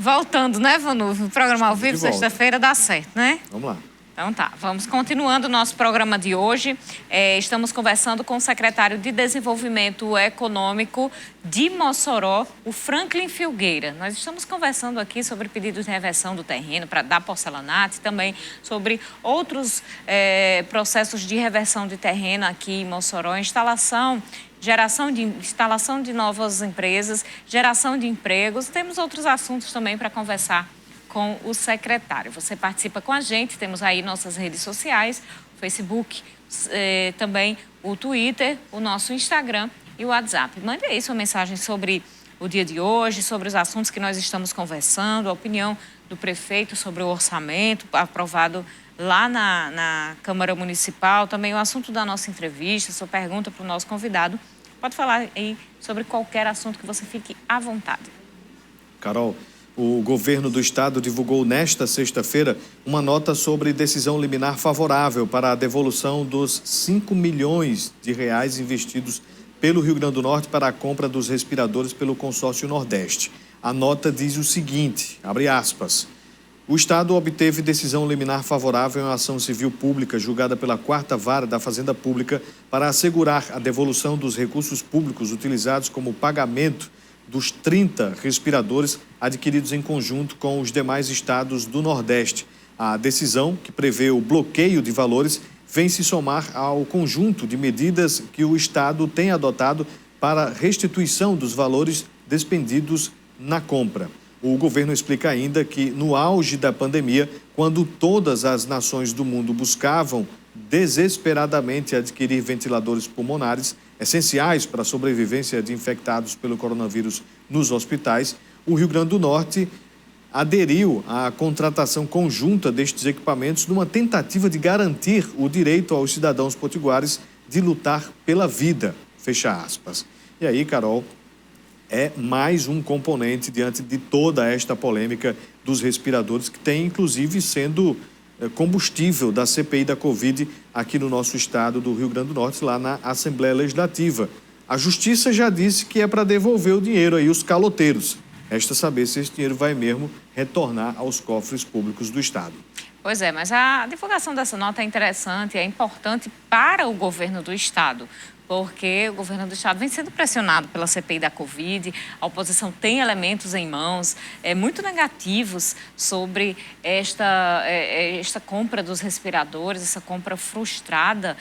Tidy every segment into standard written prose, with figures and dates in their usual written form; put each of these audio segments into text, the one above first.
Voltando, né, Vanuve? O programa ao vivo, sexta-feira, dá certo, né? Vamos lá. Então tá, vamos continuando o nosso programa de hoje. Estamos conversando com o secretário de Desenvolvimento Econômico de Mossoró, o Franklin Filgueira. Nós estamos conversando aqui sobre pedidos de reversão do terreno da porcelanato e também sobre outros processos de reversão de terreno aqui em Mossoró, instalação de novas empresas, geração de empregos. Temos outros assuntos também para conversar com o secretário. Você participa com a gente, temos aí nossas redes sociais, o Facebook, também o Twitter, o nosso Instagram e o WhatsApp. Mande aí sua mensagem sobre o dia de hoje, sobre os assuntos que nós estamos conversando, a opinião do prefeito sobre o orçamento aprovado lá na Câmara Municipal, também o assunto da nossa entrevista, sua pergunta para o nosso convidado. Pode falar aí sobre qualquer assunto que você fique à vontade. Carol, o governo do estado divulgou nesta sexta-feira uma nota sobre decisão liminar favorável para a devolução dos 5 milhões de reais investidos pelo Rio Grande do Norte para a compra dos respiradores pelo consórcio Nordeste. A nota diz o seguinte, abre aspas, o estado obteve decisão liminar favorável em uma ação civil pública julgada pela 4ª Vara da Fazenda Pública para assegurar a devolução dos recursos públicos utilizados como pagamento dos 30 respiradores adquiridos em conjunto com os demais estados do Nordeste. A decisão, que prevê o bloqueio de valores, vem se somar ao conjunto de medidas que o estado tem adotado para restituição dos valores despendidos na compra. O governo explica ainda que, no auge da pandemia, quando todas as nações do mundo buscavam desesperadamente adquirir ventiladores pulmonares, essenciais para a sobrevivência de infectados pelo coronavírus nos hospitais, o Rio Grande do Norte aderiu à contratação conjunta destes equipamentos numa tentativa de garantir o direito aos cidadãos potiguares de lutar pela vida, fecha aspas. E aí, Carol, é mais um componente diante de toda esta polêmica dos respiradores, que tem, inclusive, sendo combustível da CPI da Covid aqui no nosso estado do Rio Grande do Norte, lá na Assembleia Legislativa. A Justiça já disse que é para devolver o dinheiro aí, os caloteiros. Resta saber se esse dinheiro vai mesmo retornar aos cofres públicos do estado. Pois é, mas a divulgação dessa nota é interessante, é importante para o governo do estado, porque o governo do estado vem sendo pressionado pela CPI da Covid, a oposição tem elementos em mãos muito negativos sobre esta compra dos respiradores, essa compra frustrada.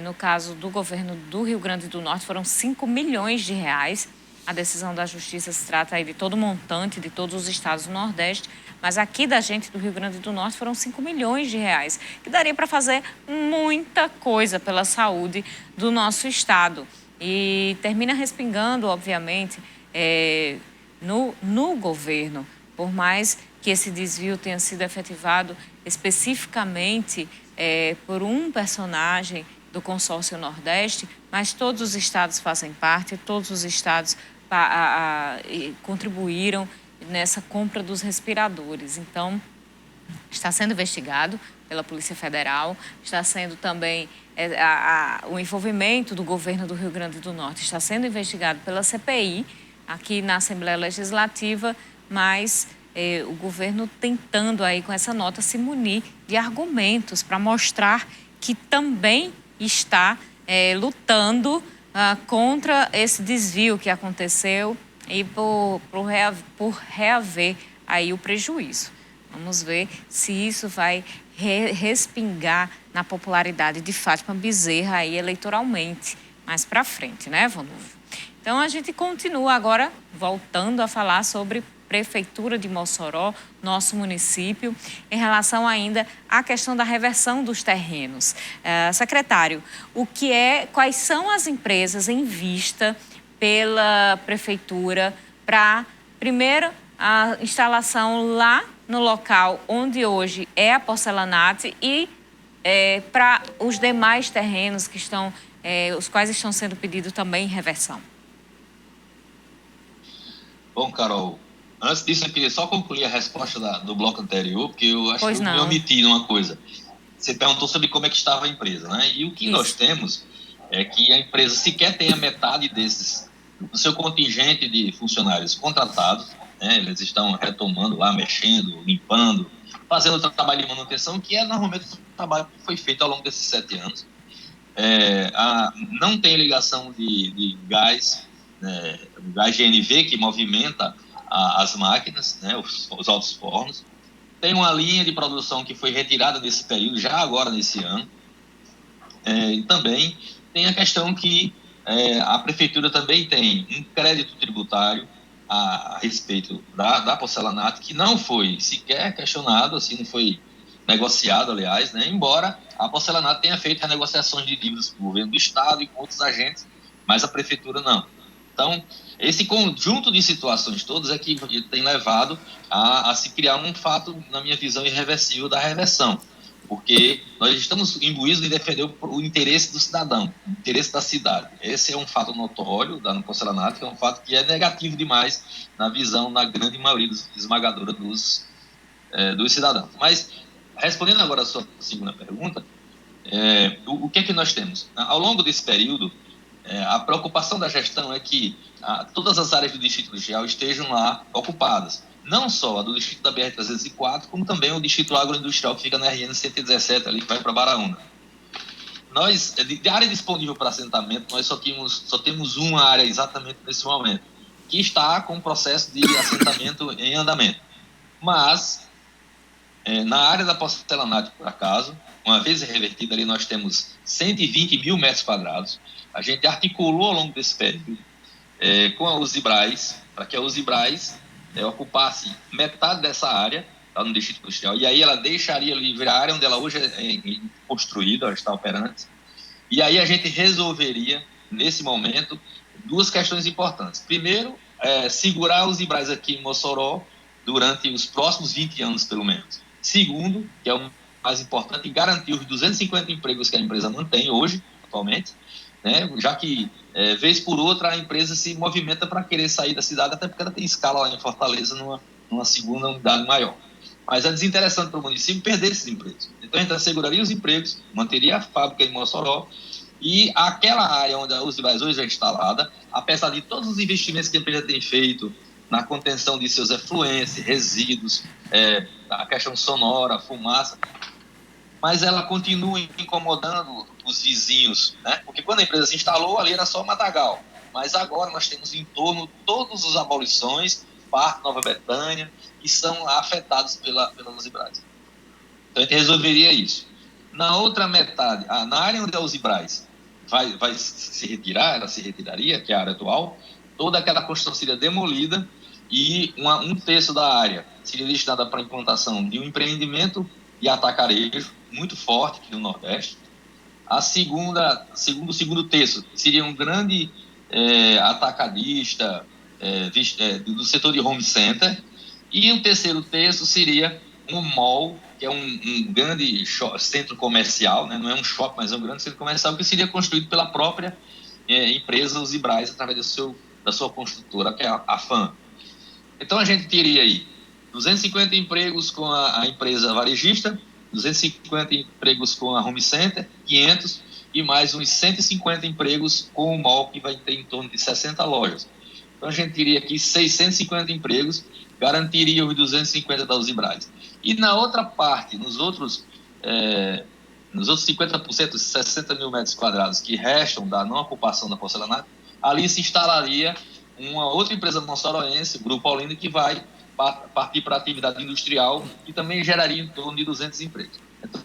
No caso do governo do Rio Grande do Norte, foram 5 milhões de reais. A decisão da Justiça se trata aí de todo o montante de todos os estados do Nordeste, mas aqui da gente do Rio Grande do Norte foram 5 milhões de reais, que daria para fazer muita coisa pela saúde do nosso estado. E termina respingando, obviamente, no governo, por mais que esse desvio tenha sido efetivado especificamente por um personagem do consórcio Nordeste, mas todos os estados fazem parte, todos os estados contribuíram nessa compra dos respiradores. Então, está sendo investigado pela Polícia Federal, está sendo também o envolvimento do governo do Rio Grande do Norte, está sendo investigado pela CPI aqui na Assembleia Legislativa, mas o governo tentando aí com essa nota se munir de argumentos para mostrar que também está lutando contra esse desvio que aconteceu e por reaver aí o prejuízo. Vamos ver se isso vai respingar na popularidade de Fátima Bezerra aí eleitoralmente mais para frente, né, Vanuve? Então a gente continua agora voltando a falar sobre Prefeitura de Mossoró, nosso município, em relação ainda à questão da reversão dos terrenos. Secretário, quais são as empresas em vista pela Prefeitura para, primeiro, a instalação lá no local onde hoje é a porcelanato e para os demais terrenos que estão, os quais estão sendo pedidos também em reversão? Bom, Carol, antes disso, eu queria só concluir a resposta do bloco anterior, porque eu acho que eu me omiti numa coisa. Você perguntou sobre como é que estava a empresa, né? E o que nós temos é que a empresa sequer tem a metade do seu contingente de funcionários contratados. né? Eles estão retomando lá, mexendo, limpando, fazendo o trabalho de manutenção, que é normalmente o trabalho que foi feito ao longo desses 7 anos. Não tem ligação de gás, né, o gás GNV que movimenta as máquinas, né, os altos fornos. Tem uma linha de produção que foi retirada desse período, já agora nesse ano. E também tem a questão que a prefeitura também tem um crédito tributário a respeito da porcelanato, que não foi sequer questionado, assim, não foi negociado, aliás, né? Embora a porcelanato tenha feito renegociações de dívidas com o governo do estado e com outros agentes, mas a prefeitura não. Então, esse conjunto de situações todas é que tem levado a se criar um fato, na minha visão, irreversível da reversão, porque nós estamos imbuídos em defender o interesse do cidadão, o interesse da cidade. Esse é um fato notório da porcelanato, que é um fato que é negativo demais na visão, na grande maioria esmagadora dos cidadãos. Mas, respondendo agora a sua segunda pergunta, o que é que nós temos? Ao longo desse período, a preocupação da gestão é que todas as áreas do Distrito Industrial estejam lá ocupadas. Não só a do Distrito da BR-304, como também o Distrito Agroindustrial, que fica na RN-117, ali que vai para Baraúna. Nós, de área disponível para assentamento, nós só temos uma área exatamente nesse momento, que está com o processo de assentamento em andamento. Mas, na área da porcelanato, por acaso, uma vez revertida ali, nós temos 120 mil metros quadrados. A gente articulou ao longo desse período com a Usibraz, para que a Usibraz ocupasse metade dessa área, lá no Distrito Industrial, e aí ela deixaria livre a área onde ela hoje é construída, ela está operante, e aí a gente resolveria, nesse momento, 2 questões importantes. Primeiro, segurar a Usibraz aqui em Mossoró durante os próximos 20 anos, pelo menos. Segundo, que é o mais importante, garantir os 250 empregos que a empresa mantém hoje, atualmente, né? Já que, vez por outra, a empresa se movimenta para querer sair da cidade, até porque ela tem escala lá em Fortaleza, numa segunda unidade maior. Mas é desinteressante para o município perder esses empregos. Então, a gente asseguraria os empregos, manteria a fábrica em Mossoró, e aquela área onde a Usibraz hoje é instalada, apesar de todos os investimentos que a empresa tem feito na contenção de seus efluentes, resíduos, a questão sonora, fumaça, mas ela continua incomodando os vizinhos, né? Porque quando a empresa se instalou, ali era só matagal. Mas agora nós temos em torno todos os abolições, Parque Nova Betânia, que são afetados pela Usibraz. Então a gente resolveria isso. Na outra metade, na área onde a Usibraz vai se retirar, ela se retiraria, que é a área atual, toda aquela construção seria demolida e um terço da área seria destinada para a implantação de um empreendimento de atacarejo muito forte aqui no Nordeste. O segundo terço seria um grande atacadista do setor de home center, e o terceiro terço seria um mall, que é um grande centro comercial, né? Não é um shopping, mas é um grande centro comercial que seria construído pela própria empresa Usibraz, através da sua construtora, que é a FAM. Então a gente teria aí 250 empregos com a empresa varejista, 250 empregos com a home center, 500, e mais uns 150 empregos com o mall, que vai ter em torno de 60 lojas. Então a gente teria aqui 650 empregos, garantiria os 250 da Usibraz. E na outra parte, nos outros 50%, os 60 mil metros quadrados que restam da não ocupação da porcelanato, ali se instalaria uma outra empresa moçoroense, o Grupo Paulino, que vai partir para a atividade industrial, que também geraria em torno de 200 empregos. Então,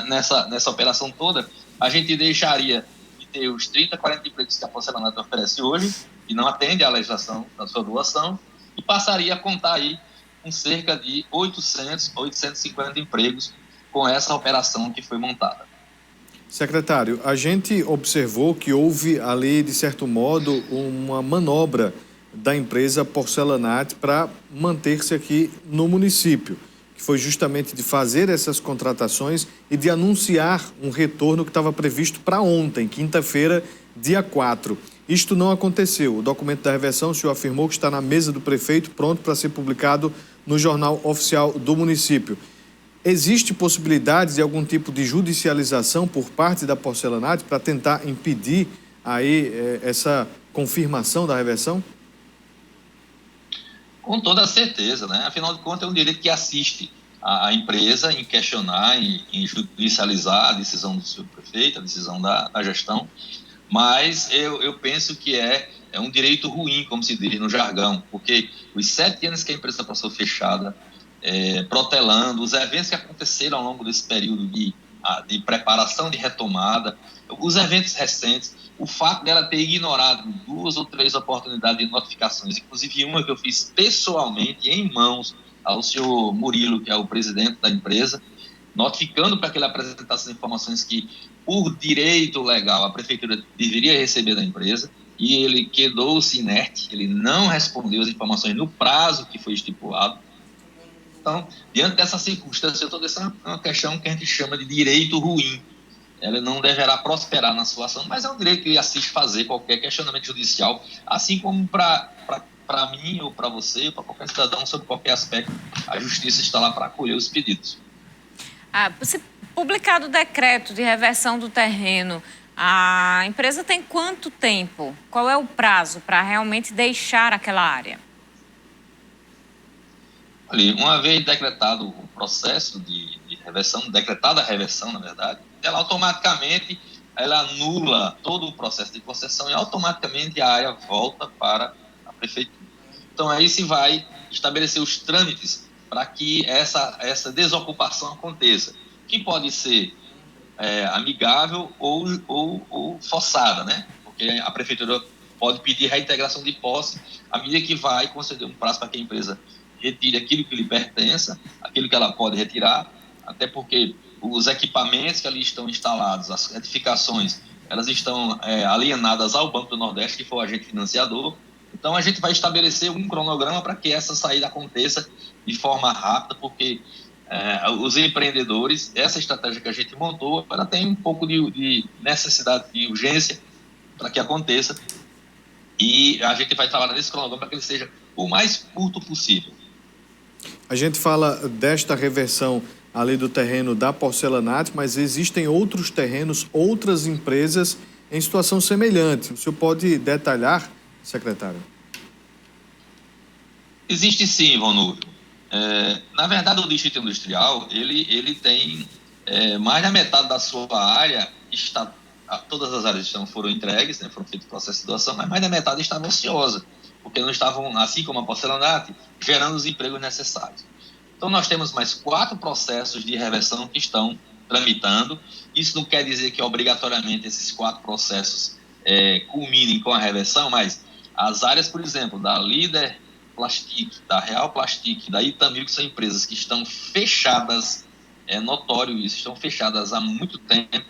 nessa operação toda, a gente deixaria de ter os 30, 40 empregos que a porcelanato oferece hoje, e não atende à legislação da sua doação, e passaria a contar aí com cerca de 800, 850 empregos com essa operação que foi montada. Secretário, a gente observou que houve ali, de certo modo, uma manobra da empresa Porcelanat para manter-se aqui no município, que foi justamente de fazer essas contratações e de anunciar um retorno que estava previsto para ontem, quinta-feira, dia 4. Isto não aconteceu. O documento da reversão, o senhor afirmou que está na mesa do prefeito, pronto para ser publicado no Jornal Oficial do município. Existe possibilidade de algum tipo de judicialização por parte da Porcelanat para tentar impedir aí essa confirmação da reversão? Com toda certeza, né? Afinal de contas, é um direito que assiste a empresa em questionar, em judicializar a decisão do seu prefeito, a decisão da gestão, mas eu penso que é um direito ruim, como se diz no jargão, porque os 7 anos que a empresa passou fechada, protelando, os eventos que aconteceram ao longo desse período de preparação de retomada, os eventos recentes, o fato dela ter ignorado 2 ou 3 oportunidades de notificações, inclusive uma que eu fiz pessoalmente, em mãos, ao senhor Murilo, que é o presidente da empresa, notificando para que ele apresentasse as informações que, por direito legal, a prefeitura deveria receber da empresa, e ele quedou-se inerte, ele não respondeu as informações no prazo que foi estipulado. Então, diante dessa circunstância, toda essa é uma questão que a gente chama de direito ruim. Ela não deverá prosperar na sua ação, mas é um direito que assiste fazer qualquer questionamento judicial, assim como para mim ou para você, ou para qualquer cidadão, sobre qualquer aspecto, a justiça está lá para acolher os pedidos. Se publicado o decreto de reversão do terreno, a empresa tem quanto tempo? Qual é o prazo para realmente deixar aquela área? Ali, uma vez decretado o processo de reversão, decretada a reversão, na verdade, ela automaticamente anula todo o processo de concessão e automaticamente a área volta para a prefeitura. Então aí se vai estabelecer os trâmites para que essa desocupação aconteça, que pode ser amigável ou forçada, né? Porque a prefeitura pode pedir reintegração de posse à medida que vai conceder um prazo para que a empresa retire aquilo que lhe pertença, aquilo que ela pode retirar, até porque os equipamentos que ali estão instalados, as edificações, elas estão alienadas ao Banco do Nordeste, que foi o agente financiador. Então, a gente vai estabelecer um cronograma para que essa saída aconteça de forma rápida, porque os empreendedores, essa estratégia que a gente montou, ela tem um pouco de necessidade, de urgência para que aconteça, e a gente vai trabalhar nesse cronograma para que ele seja o mais curto possível. A gente fala desta reversão ali do terreno da Porcelanato, mas existem outros terrenos, outras empresas em situação semelhante. O senhor pode detalhar, secretário? Existe sim, Vonúvio. Na verdade, o Distrito Industrial, ele tem mais da metade da sua área, todas as áreas foram entregues, né, foram feitos processos de doação, mas mais da metade estava ociosa, porque não estavam, assim como a Porcelanato, gerando os empregos necessários. Então, nós temos mais 4 processos de reversão que estão tramitando. Isso não quer dizer que, obrigatoriamente, esses 4 processos culminem com a reversão, mas as áreas, por exemplo, da Líder Plastic, da Real Plastic, da Itamil, que são empresas que estão fechadas, é notório isso, estão fechadas há muito tempo,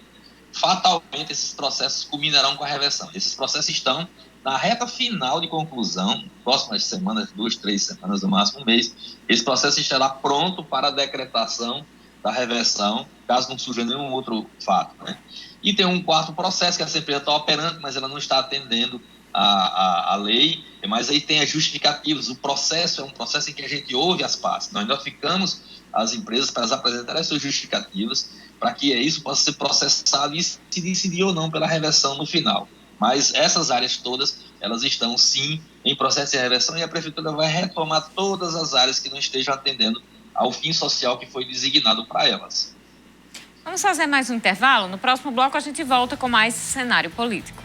fatalmente esses processos culminarão com a reversão. Esses processos estão na reta final de conclusão, próximas semanas, 2, 3 semanas, no máximo um mês, esse processo estará pronto para a decretação da reversão, caso não surja nenhum outro fato, né? E tem um 4º processo que essa empresa está operando, mas ela não está atendendo a lei, mas aí tem as justificativas. O processo é um processo em que a gente ouve as partes. Nós notificamos as empresas para elas apresentarem as suas justificativas, para que isso possa ser processado e se decidir ou não pela reversão no final. Mas essas áreas todas, elas estão sim em processo de reversão e a prefeitura vai retomar todas as áreas que não estejam atendendo ao fim social que foi designado para elas. Vamos fazer mais um intervalo? No próximo bloco a gente volta com mais cenário político.